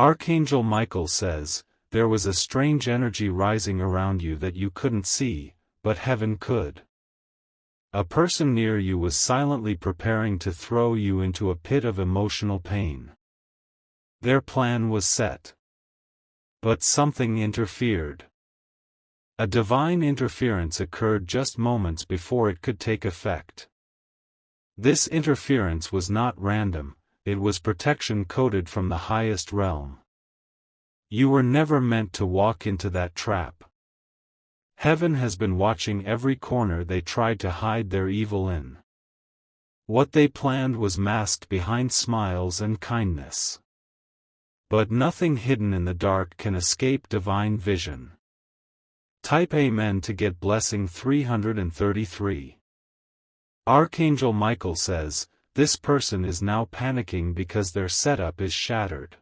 Archangel Michael says, there was a strange energy rising around you that you couldn't see, but heaven could. A person near you was silently preparing to throw you into a pit of emotional pain. Their plan was set. But something interfered. A divine interference occurred just moments before it could take effect. This interference was not random, it was protection coded from the highest realm. You were never meant to walk into that trap. Heaven has been watching every corner they tried to hide their evil in. What they planned was masked behind smiles and kindness. But nothing hidden in the dark can escape divine vision. Type Amen to get blessing 333. Archangel Michael says, this person is now panicking because their setup is shattered.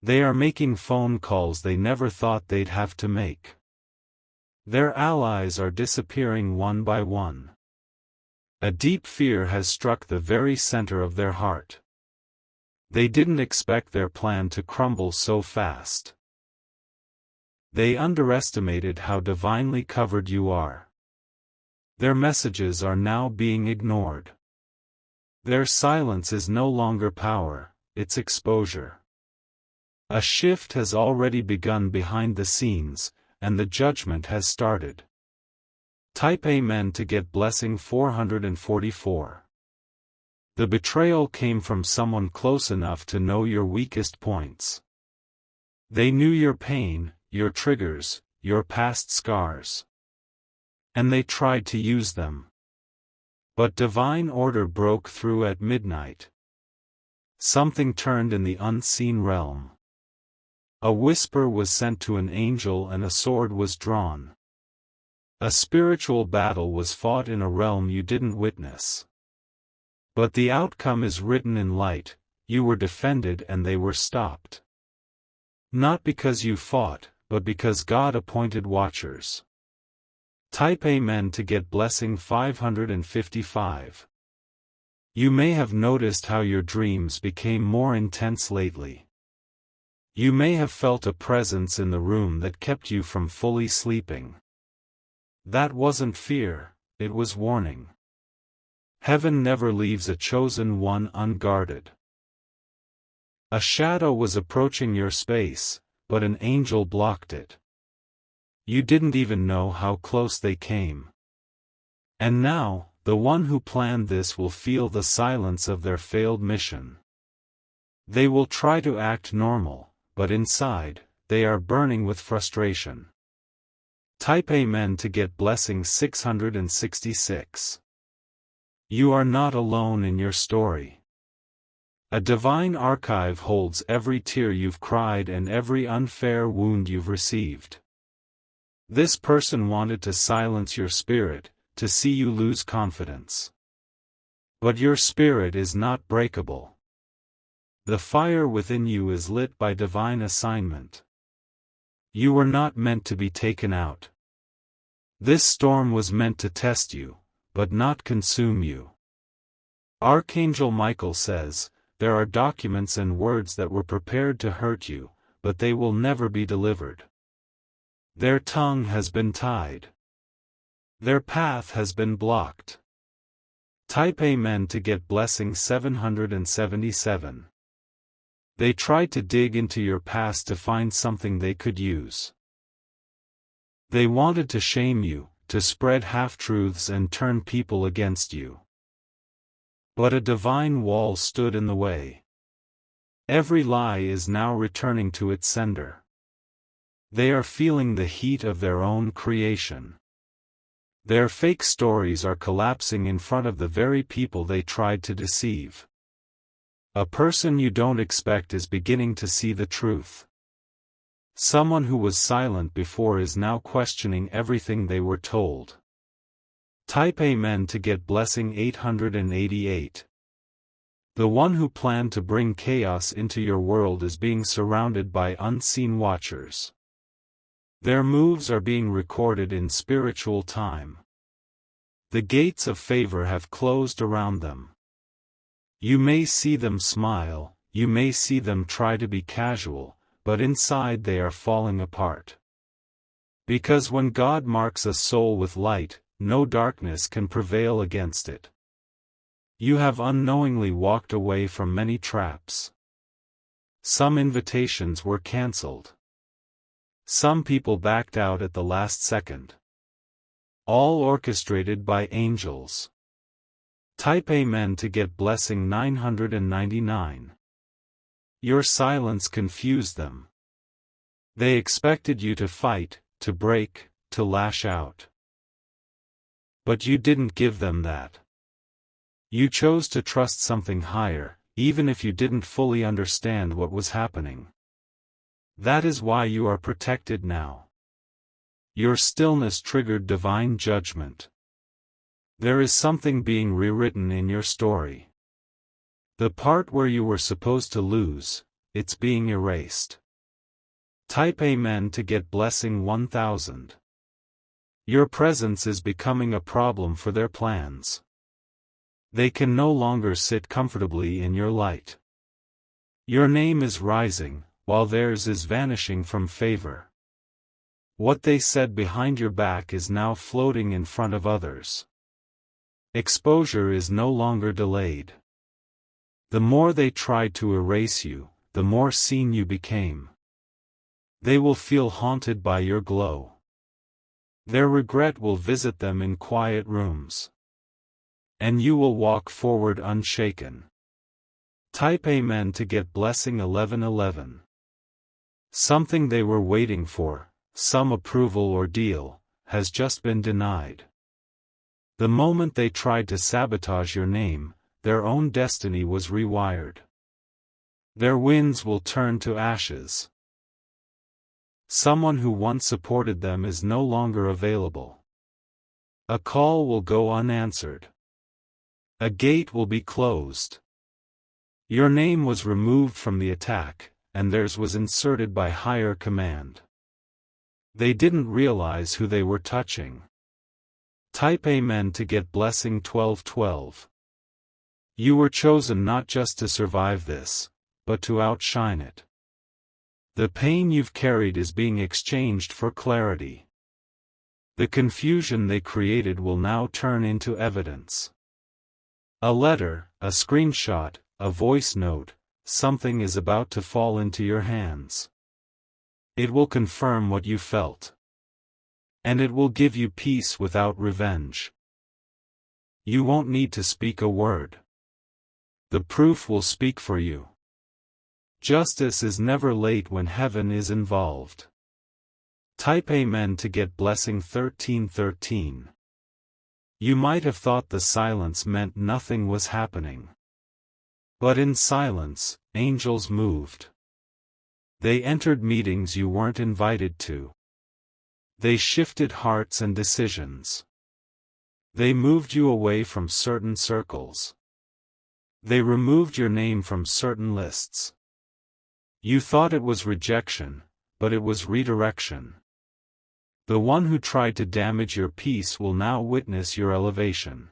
They are making phone calls they never thought they'd have to make. Their allies are disappearing one by one. A deep fear has struck the very center of their heart. They didn't expect their plan to crumble so fast. They underestimated how divinely covered you are. Their messages are now being ignored. Their silence is no longer power, it's exposure. A shift has already begun behind the scenes, and the judgment has started. Type Amen to get blessing 444. The betrayal came from someone close enough to know your weakest points. They knew your pain, your triggers, your past scars. And they tried to use them. But divine order broke through at midnight. Something turned in the unseen realm. A whisper was sent to an angel and a sword was drawn. A spiritual battle was fought in a realm you didn't witness. But the outcome is written in light, you were defended and they were stopped. Not because you fought, but because God appointed watchers. Type Amen to get blessing 555. You may have noticed how your dreams became more intense lately. You may have felt a presence in the room that kept you from fully sleeping. That wasn't fear, it was warning. Heaven never leaves a chosen one unguarded. A shadow was approaching your space, but an angel blocked it. You didn't even know how close they came. And now, the one who planned this will feel the silence of their failed mission. They will try to act normal, but inside, they are burning with frustration. Type Amen to get blessing 666. You are not alone in your story. A divine archive holds every tear you've cried and every unfair wound you've received. This person wanted to silence your spirit, to see you lose confidence. But your spirit is not breakable. The fire within you is lit by divine assignment. You were not meant to be taken out. This storm was meant to test you, but not consume you. Archangel Michael says, there are documents and words that were prepared to hurt you, but they will never be delivered. Their tongue has been tied. Their path has been blocked. Type Amen to get blessing 777. They tried to dig into your past to find something they could use. They wanted to shame you, to spread half-truths and turn people against you. But a divine wall stood in the way. Every lie is now returning to its sender. They are feeling the heat of their own creation. Their fake stories are collapsing in front of the very people they tried to deceive. A person you don't expect is beginning to see the truth. Someone who was silent before is now questioning everything they were told. Type Amen to get blessing 888. The one who planned to bring chaos into your world is being surrounded by unseen watchers. Their moves are being recorded in spiritual time. The gates of favor have closed around them. You may see them smile, you may see them try to be casual, but inside they are falling apart. Because when God marks a soul with light, no darkness can prevail against it. You have unknowingly walked away from many traps. Some invitations were cancelled. Some people backed out at the last second. All orchestrated by angels. Type Amen to get blessing 999. Your silence confused them. They expected you to fight, to break, to lash out. But you didn't give them that. You chose to trust something higher, even if you didn't fully understand what was happening. That is why you are protected now. Your stillness triggered divine judgment. There is something being rewritten in your story. The part where you were supposed to lose, it's being erased. Type Amen to get blessing 1000. Your presence is becoming a problem for their plans. They can no longer sit comfortably in your light. Your name is rising, while theirs is vanishing from favor. What they said behind your back is now floating in front of others. Exposure is no longer delayed. The more they tried to erase you, the more seen you became. They will feel haunted by your glow. Their regret will visit them in quiet rooms. And you will walk forward unshaken. Type Amen to get blessing 1111. Something they were waiting for, some approval or deal, has just been denied. The moment they tried to sabotage your name, their own destiny was rewired. Their winds will turn to ashes. Someone who once supported them is no longer available. A call will go unanswered. A gate will be closed. Your name was removed from the attack, and theirs was inserted by higher command. They didn't realize who they were touching. Type Amen to get blessing 1212. You were chosen not just to survive this, but to outshine it. The pain you've carried is being exchanged for clarity. The confusion they created will now turn into evidence. A letter, a screenshot, a voice note, something is about to fall into your hands. It will confirm what you felt. And it will give you peace without revenge. You won't need to speak a word. The proof will speak for you. Justice is never late when heaven is involved. Type Amen to get blessing 1313. You might have thought the silence meant nothing was happening. But in silence, angels moved. They entered meetings you weren't invited to. They shifted hearts and decisions. They moved you away from certain circles. They removed your name from certain lists. You thought it was rejection, but it was redirection. The one who tried to damage your peace will now witness your elevation.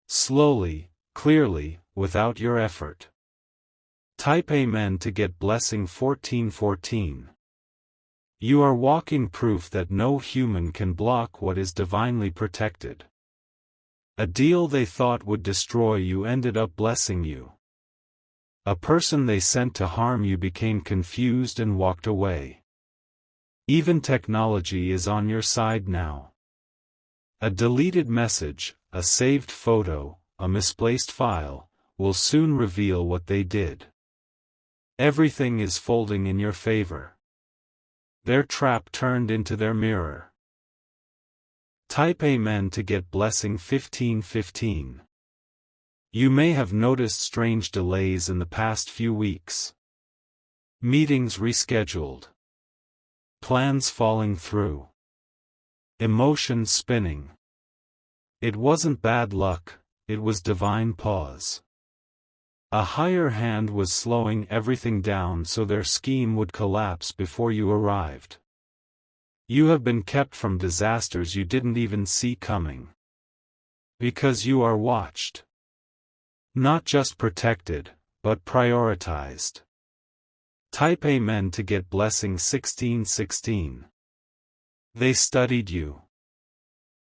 Slowly, clearly, without your effort. Type Amen to get blessing 1414. You are walking proof that no human can block what is divinely protected. A deal they thought would destroy you ended up blessing you. A person they sent to harm you became confused and walked away. Even technology is on your side now. A deleted message, a saved photo, a misplaced file, will soon reveal what they did. Everything is folding in your favor. Their trap turned into their mirror. Type Amen to get blessing 1515. You may have noticed strange delays in the past few weeks. Meetings rescheduled. Plans falling through. Emotions spinning. It wasn't bad luck, it was divine pause. A higher hand was slowing everything down so their scheme would collapse before you arrived. You have been kept from disasters you didn't even see coming. Because you are watched. Not just protected, but prioritized. Type Amen to get blessing 1616. They studied you.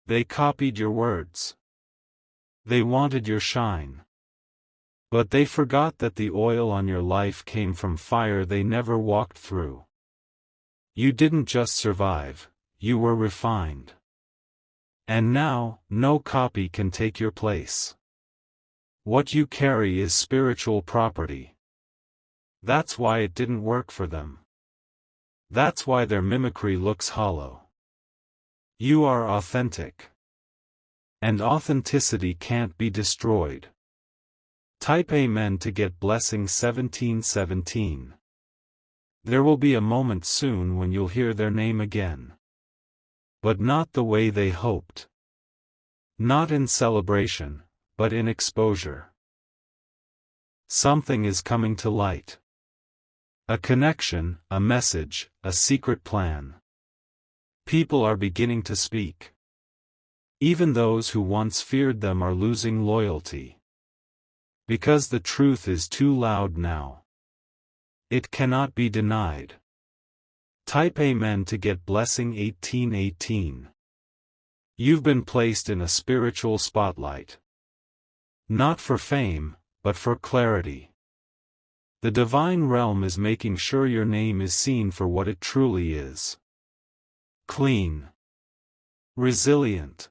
They copied your words. They wanted your shine. But they forgot that the oil on your life came from fire they never walked through. You didn't just survive, you were refined. And now, no copy can take your place. What you carry is spiritual property. That's why it didn't work for them. That's why their mimicry looks hollow. You are authentic. And authenticity can't be destroyed. Type Amen to get blessing 1717. There will be a moment soon when you'll hear their name again. But not the way they hoped. Not in celebration, but in exposure. Something is coming to light. A connection, a message, a secret plan. People are beginning to speak. Even those who once feared them are losing loyalty. Because the truth is too loud now. It cannot be denied. Type Amen to get blessing 1818. You've been placed in a spiritual spotlight. Not for fame, but for clarity. The divine realm is making sure your name is seen for what it truly is. Clean. Resilient.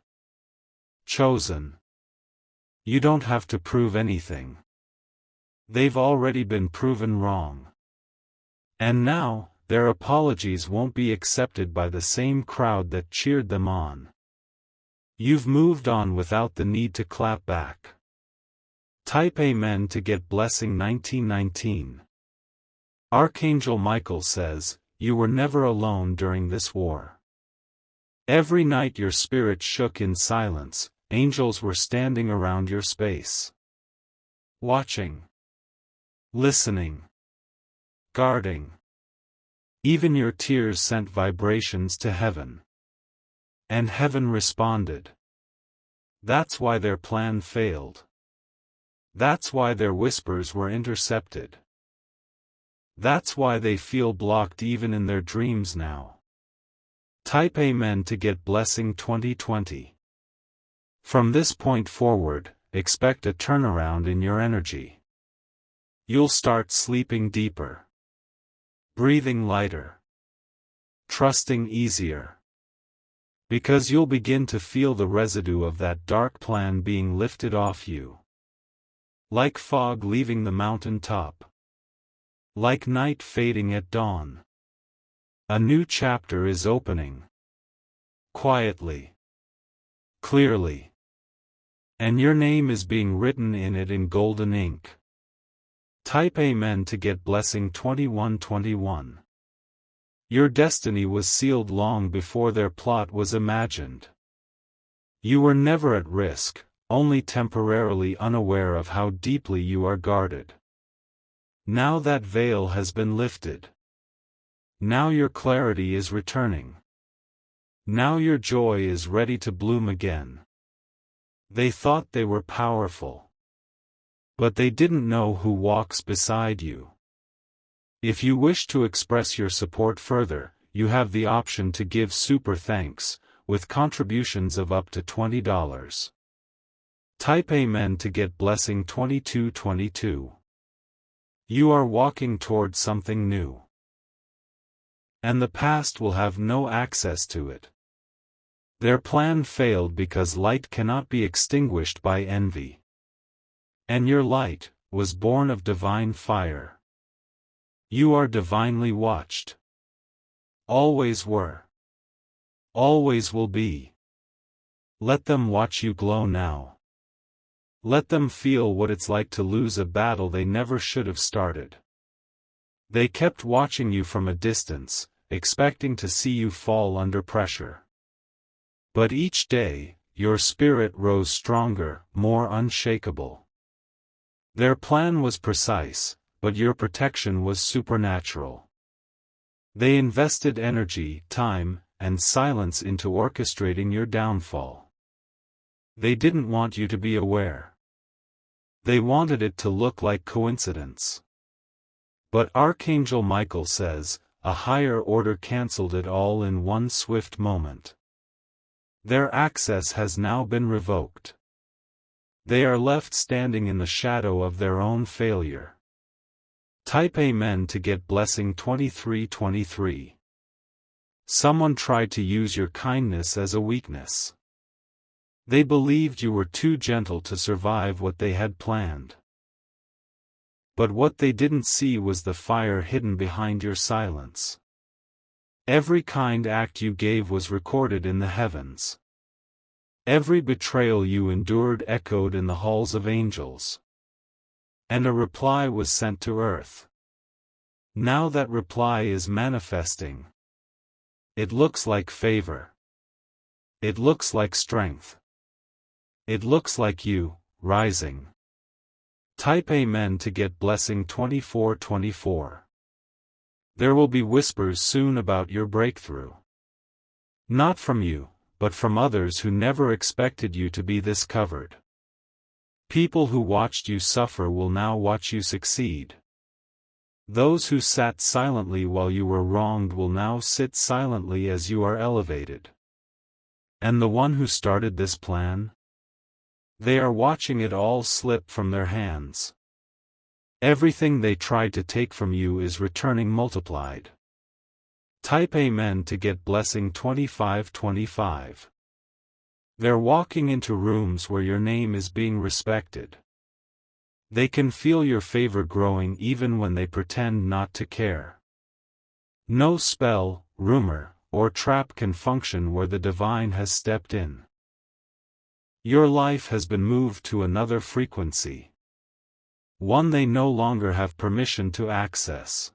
Chosen. You don't have to prove anything. They've already been proven wrong. And now, their apologies won't be accepted by the same crowd that cheered them on. You've moved on without the need to clap back. Type Amen to get blessing 1919. Archangel Michael says, you were never alone during this war. Every night your spirit shook in silence, angels were standing around your space. Watching. Listening. Guarding. Even your tears sent vibrations to heaven. And heaven responded. That's why their plan failed. That's why their whispers were intercepted. That's why they feel blocked even in their dreams now. Type Amen to get blessing 2020. From this point forward, expect a turnaround in your energy. You'll start sleeping deeper. Breathing lighter. Trusting easier. Because you'll begin to feel the residue of that dark plan being lifted off you. Like fog leaving the mountain top. Like night fading at dawn. A new chapter is opening. Quietly. Clearly. And your name is being written in it in golden ink. Type Amen to get blessing 2121. Your destiny was sealed long before their plot was imagined. You were never at risk, only temporarily unaware of how deeply you are guarded. Now that veil has been lifted. Now your clarity is returning. Now your joy is ready to bloom again. They thought they were powerful. But they didn't know who walks beside you. If you wish to express your support further, you have the option to give super thanks, with contributions of up to $20. Type Amen to get blessing 2222. You are walking toward something new. And the past will have no access to it. Their plan failed because light cannot be extinguished by envy. And your light was born of divine fire. You are divinely watched. Always were. Always will be. Let them watch you glow now. Let them feel what it's like to lose a battle they never should have started. They kept watching you from a distance, expecting to see you fall under pressure. But each day, your spirit rose stronger, more unshakable. Their plan was precise, but your protection was supernatural. They invested energy, time, and silence into orchestrating your downfall. They didn't want you to be aware. They wanted it to look like coincidence. But Archangel Michael says, a higher order cancelled it all in one swift moment. Their access has now been revoked. They are left standing in the shadow of their own failure. Type Amen to get blessing 2323. Someone tried to use your kindness as a weakness. They believed you were too gentle to survive what they had planned. But what they didn't see was the fire hidden behind your silence. Every kind act you gave was recorded in the heavens. Every betrayal you endured echoed in the halls of angels. And a reply was sent to earth. Now that reply is manifesting. It looks like favor. It looks like strength. It looks like you, rising. Type Amen to get blessing 2424. There will be whispers soon about your breakthrough. Not from you, but from others who never expected you to be this covered. People who watched you suffer will now watch you succeed. Those who sat silently while you were wronged will now sit silently as you are elevated. And the one who started this plan? They are watching it all slip from their hands. Everything they tried to take from you is returning multiplied. Type Amen to get blessing 2525. They're walking into rooms where your name is being respected. They can feel your favor growing even when they pretend not to care. No spell, rumor, or trap can function where the divine has stepped in. Your life has been moved to another frequency. One they no longer have permission to access.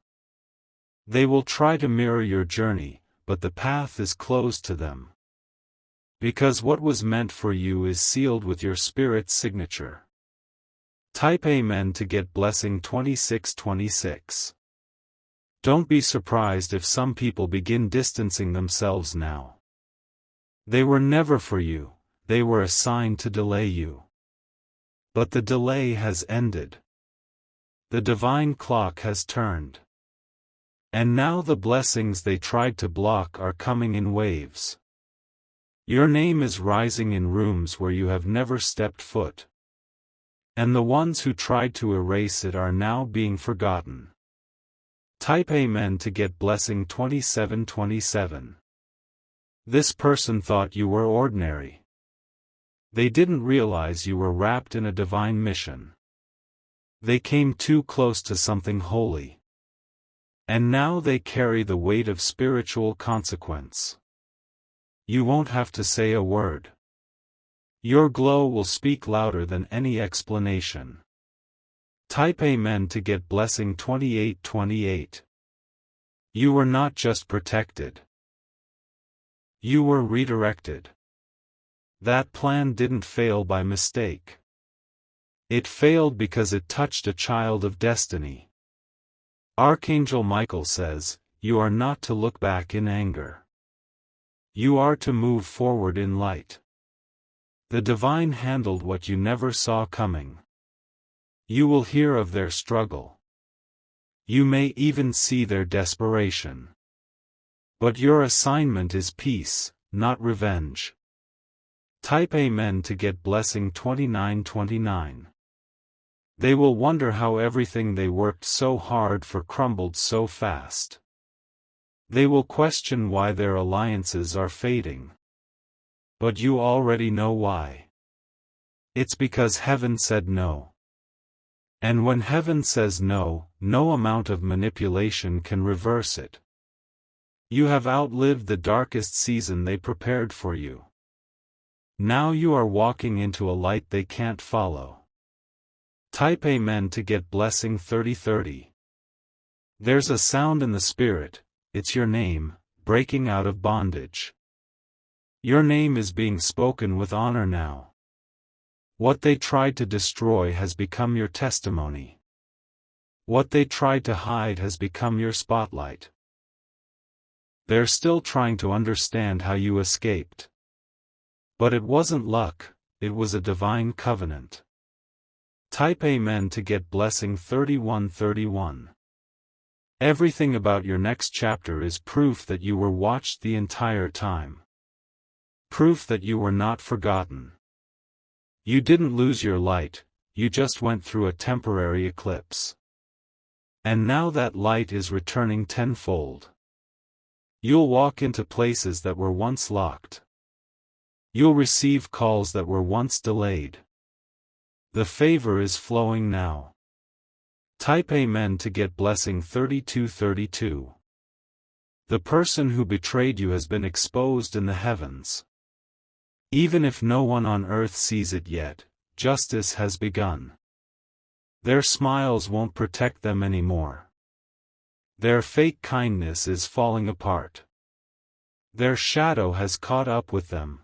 They will try to mirror your journey, but the path is closed to them. Because what was meant for you is sealed with your spirit's signature. Type Amen to get blessing 2626. Don't be surprised if some people begin distancing themselves now. They were never for you, they were assigned to delay you. But the delay has ended. The divine clock has turned. And now the blessings they tried to block are coming in waves. Your name is rising in rooms where you have never stepped foot. And the ones who tried to erase it are now being forgotten. Type Amen to get blessing 2727. This person thought you were ordinary. They didn't realize you were wrapped in a divine mission. They came too close to something holy. And now they carry the weight of spiritual consequence. You won't have to say a word. Your glow will speak louder than any explanation. Type Amen to get blessing 2828. You were not just protected. You were redirected. That plan didn't fail by mistake. It failed because it touched a child of destiny. Archangel Michael says, you are not to look back in anger. You are to move forward in light. The divine handled what you never saw coming. You will hear of their struggle. You may even see their desperation. But your assignment is peace, not revenge. Type Amen to get blessing 2929. They will wonder how everything they worked so hard for crumbled so fast. They will question why their alliances are fading. But you already know why. It's because heaven said no. And when heaven says no, no amount of manipulation can reverse it. You have outlived the darkest season they prepared for you. Now you are walking into a light they can't follow. Type Amen to get blessing 3030. There's a sound in the spirit, it's your name, breaking out of bondage. Your name is being spoken with honor now. What they tried to destroy has become your testimony. What they tried to hide has become your spotlight. They're still trying to understand how you escaped. But it wasn't luck, it was a divine covenant. Type Amen to get blessing 3131. Everything about your next chapter is proof that you were watched the entire time. Proof that you were not forgotten. You didn't lose your light, you just went through a temporary eclipse. And now that light is returning tenfold. You'll walk into places that were once locked. You'll receive calls that were once delayed. The favor is flowing now. Type Amen to get blessing 3232. The person who betrayed you has been exposed in the heavens. Even if no one on earth sees it yet, justice has begun. Their smiles won't protect them anymore. Their fake kindness is falling apart. Their shadow has caught up with them.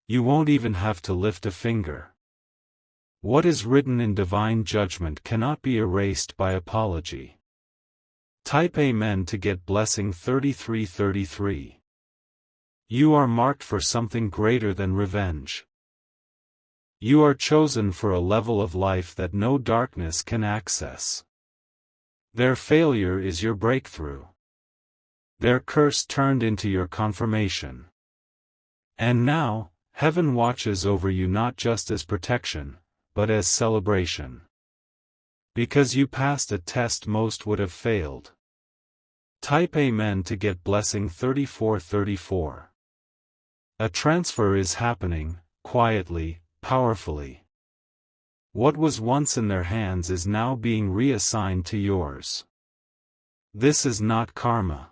You won't even have to lift a finger. What is written in divine judgment cannot be erased by apology. Type Amen to get blessing 3333. You are marked for something greater than revenge. You are chosen for a level of life that no darkness can access. Their failure is your breakthrough. Their curse turned into your confirmation. And now, heaven watches over you not just as protection, but as celebration. Because you passed a test most would have failed. Type Amen to get blessing 3434. A transfer is happening, quietly, powerfully. What was once in their hands is now being reassigned to yours. This is not karma.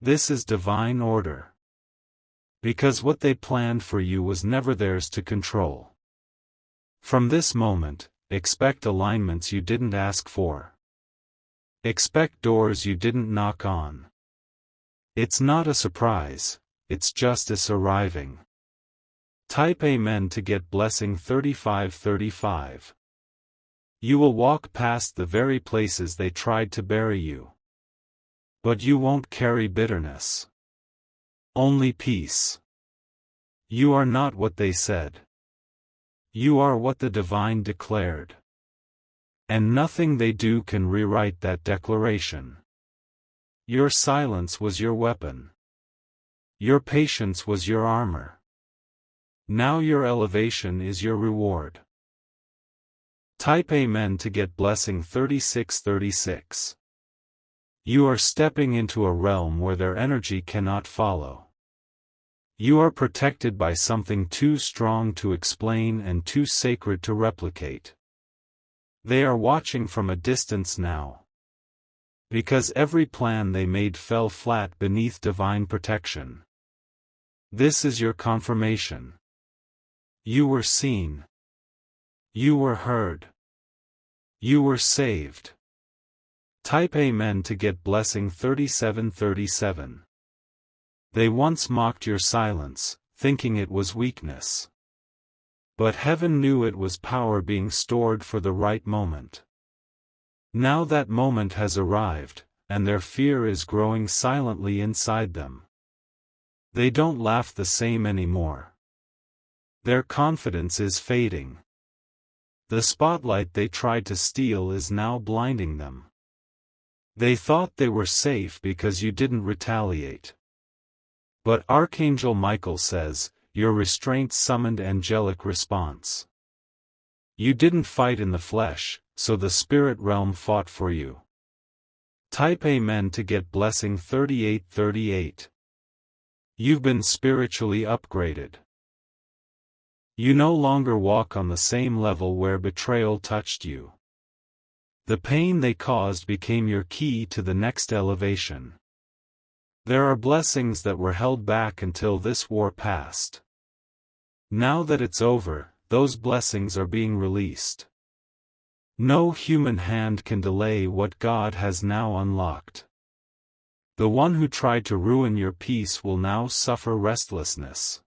This is divine order. Because what they planned for you was never theirs to control. From this moment, expect alignments you didn't ask for. Expect doors you didn't knock on. It's not a surprise, it's justice arriving. Type Amen to get blessing 3535. You will walk past the very places they tried to bury you. But you won't carry bitterness. Only peace. You are not what they said. You are what the divine declared. And nothing they do can rewrite that declaration. Your silence was your weapon. Your patience was your armor. Now your elevation is your reward. Type Amen to get blessing 3636. You are stepping into a realm where their energy cannot follow. You are protected by something too strong to explain and too sacred to replicate. They are watching from a distance now. Because every plan they made fell flat beneath divine protection. This is your confirmation. You were seen. You were heard. You were saved. Type Amen to get blessing 3737. They once mocked your silence, thinking it was weakness. But heaven knew it was power being stored for the right moment. Now that moment has arrived, and their fear is growing silently inside them. They don't laugh the same anymore. Their confidence is fading. The spotlight they tried to steal is now blinding them. They thought they were safe because you didn't retaliate. But Archangel Michael says, your restraint summoned angelic response. You didn't fight in the flesh, so the spirit realm fought for you. Type Amen to get blessing 3838. You've been spiritually upgraded. You no longer walk on the same level where betrayal touched you. The pain they caused became your key to the next elevation. There are blessings that were held back until this war passed. Now that it's over, those blessings are being released. No human hand can delay what God has now unlocked. The one who tried to ruin your peace will now suffer restlessness.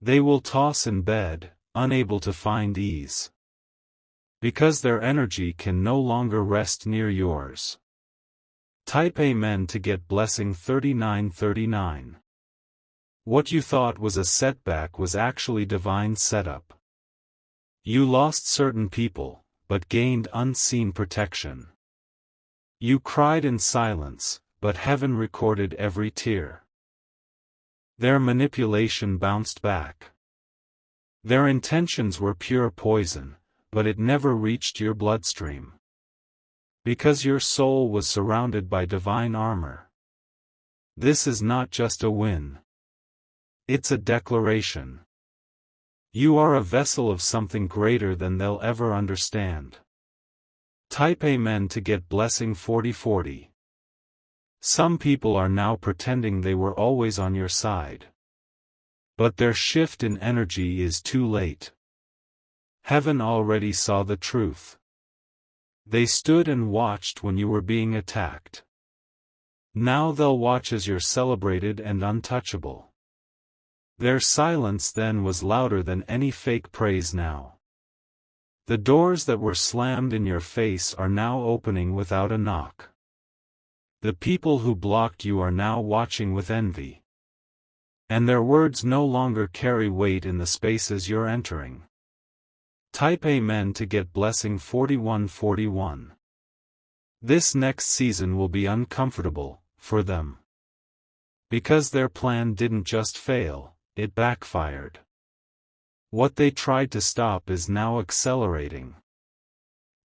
They will toss in bed, unable to find ease. Because their energy can no longer rest near yours. Type Amen to get blessing 3939. What you thought was a setback was actually divine setup. You lost certain people, but gained unseen protection. You cried in silence, but heaven recorded every tear. Their manipulation bounced back. Their intentions were pure poison, but it never reached your bloodstream. Because your soul was surrounded by divine armor. This is not just a win. It's a declaration. You are a vessel of something greater than they'll ever understand. Type Amen to get blessing 4040. Some people are now pretending they were always on your side. But their shift in energy is too late. Heaven already saw the truth. They stood and watched when you were being attacked. Now they'll watch as you're celebrated and untouchable. Their silence then was louder than any fake praise now. The doors that were slammed in your face are now opening without a knock. The people who blocked you are now watching with envy. And their words no longer carry weight in the spaces you're entering. Type Amen to get blessing 4141. This next season will be uncomfortable, for them. Because their plan didn't just fail, it backfired. What they tried to stop is now accelerating.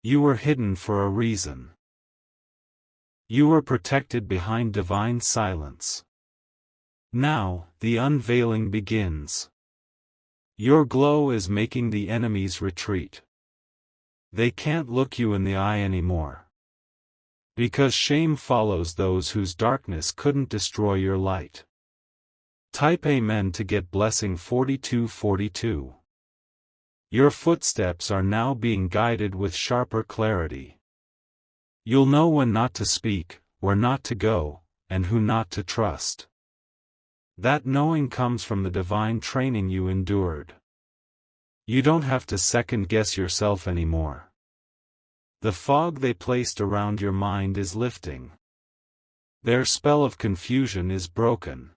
You were hidden for a reason. You were protected behind divine silence. Now, the unveiling begins. Your glow is making the enemies retreat. They can't look you in the eye anymore. Because shame follows those whose darkness couldn't destroy your light. Type Amen to get blessing 4242. Your footsteps are now being guided with sharper clarity. You'll know when not to speak, where not to go, and who not to trust. That knowing comes from the divine training you endured. You don't have to second-guess yourself anymore. The fog they placed around your mind is lifting. Their spell of confusion is broken.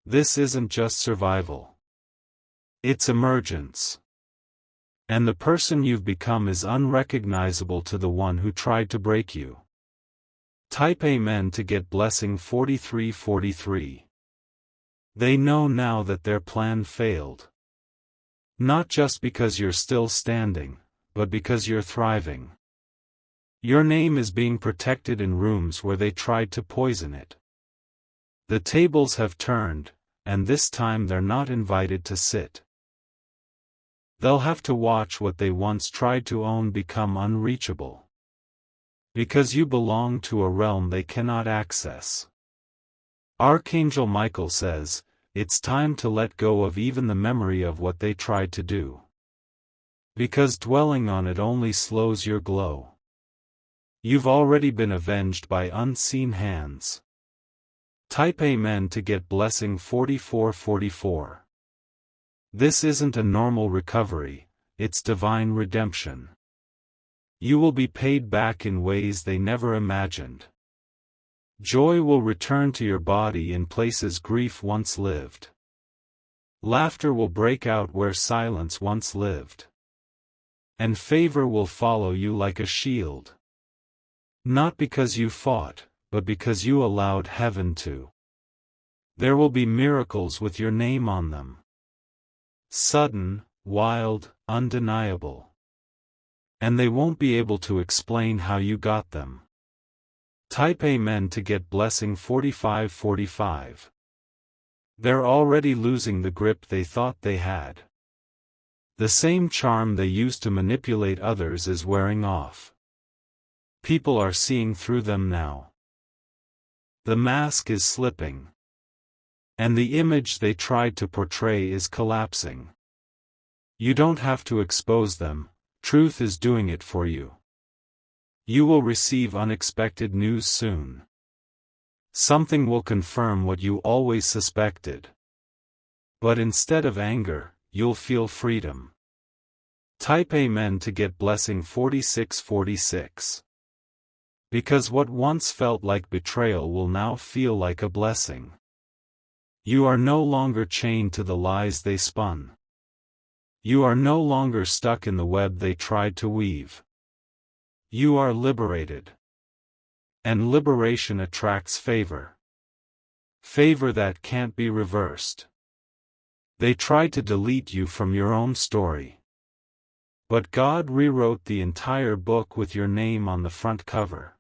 This isn't just survival. It's emergence. And the person you've become is unrecognizable to the one who tried to break you. Type Amen to get blessing 4343. They know now that their plan failed. Not just because you're still standing, but because you're thriving. Your name is being protected in rooms where they tried to poison it. The tables have turned, and this time they're not invited to sit. They'll have to watch what they once tried to own become unreachable. Because you belong to a realm they cannot access. Archangel Michael says, it's time to let go of even the memory of what they tried to do. Because dwelling on it only slows your glow. You've already been avenged by unseen hands. Type Amen to get blessing 4444. This isn't a normal recovery, it's divine redemption. You will be paid back in ways they never imagined. Joy will return to your body in places grief once lived. Laughter will break out where silence once lived. And favor will follow you like a shield. Not because you fought, but because you allowed heaven to. There will be miracles with your name on them. Sudden, wild, undeniable. And they won't be able to explain how you got them. Type Amen to get blessing 4545. They're already losing the grip they thought they had. The same charm they used to manipulate others is wearing off. People are seeing through them now. The mask is slipping. And the image they tried to portray is collapsing. You don't have to expose them, truth is doing it for you. You will receive unexpected news soon. Something will confirm what you always suspected. But instead of anger, you'll feel freedom. Type Amen to get blessing 4646. Because what once felt like betrayal will now feel like a blessing. You are no longer chained to the lies they spun. You are no longer stuck in the web they tried to weave. You are liberated. And liberation attracts favor. Favor that can't be reversed. They tried to delete you from your own story. But God rewrote the entire book with your name on the front cover.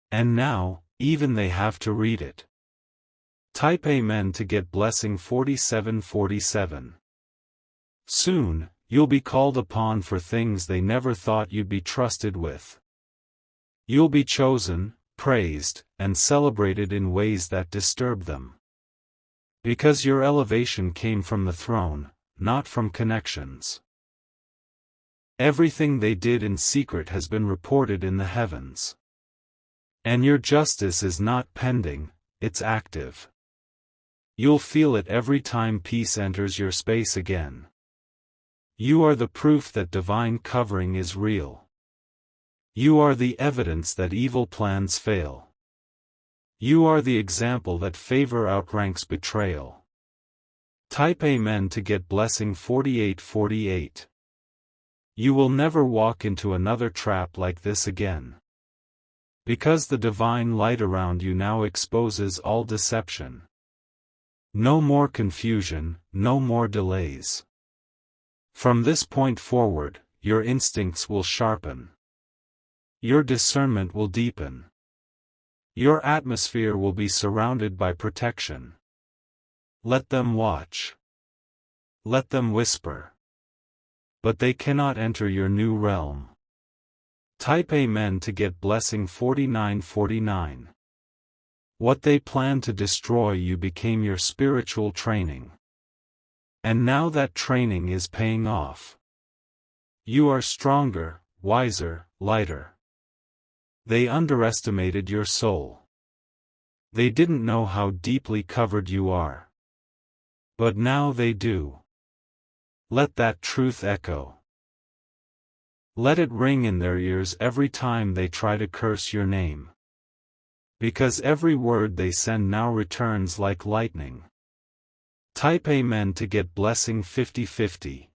And now, even they have to read it. Type Amen to get blessing 4747. Soon, you'll be called upon for things they never thought you'd be trusted with. You'll be chosen, praised, and celebrated in ways that disturb them. Because your elevation came from the throne, not from connections. Everything they did in secret has been reported in the heavens. And your justice is not pending, it's active. You'll feel it every time peace enters your space again. You are the proof that divine covering is real. You are the evidence that evil plans fail. You are the example that favor outranks betrayal. Type Amen to get blessing 4848. You will never walk into another trap like this again. Because the divine light around you now exposes all deception. No more confusion, no more delays. From this point forward, your instincts will sharpen. Your discernment will deepen. Your atmosphere will be surrounded by protection. Let them watch. Let them whisper. But they cannot enter your new realm. Type Amen to get blessing 4949. What they planned to destroy you became your spiritual training. And now that training is paying off. You are stronger, wiser, lighter. They underestimated your soul. They didn't know how deeply covered you are. But now they do. Let that truth echo. Let it ring in their ears every time they try to curse your name. Because every word they send now returns like lightning. Type Amen to get blessing 5050.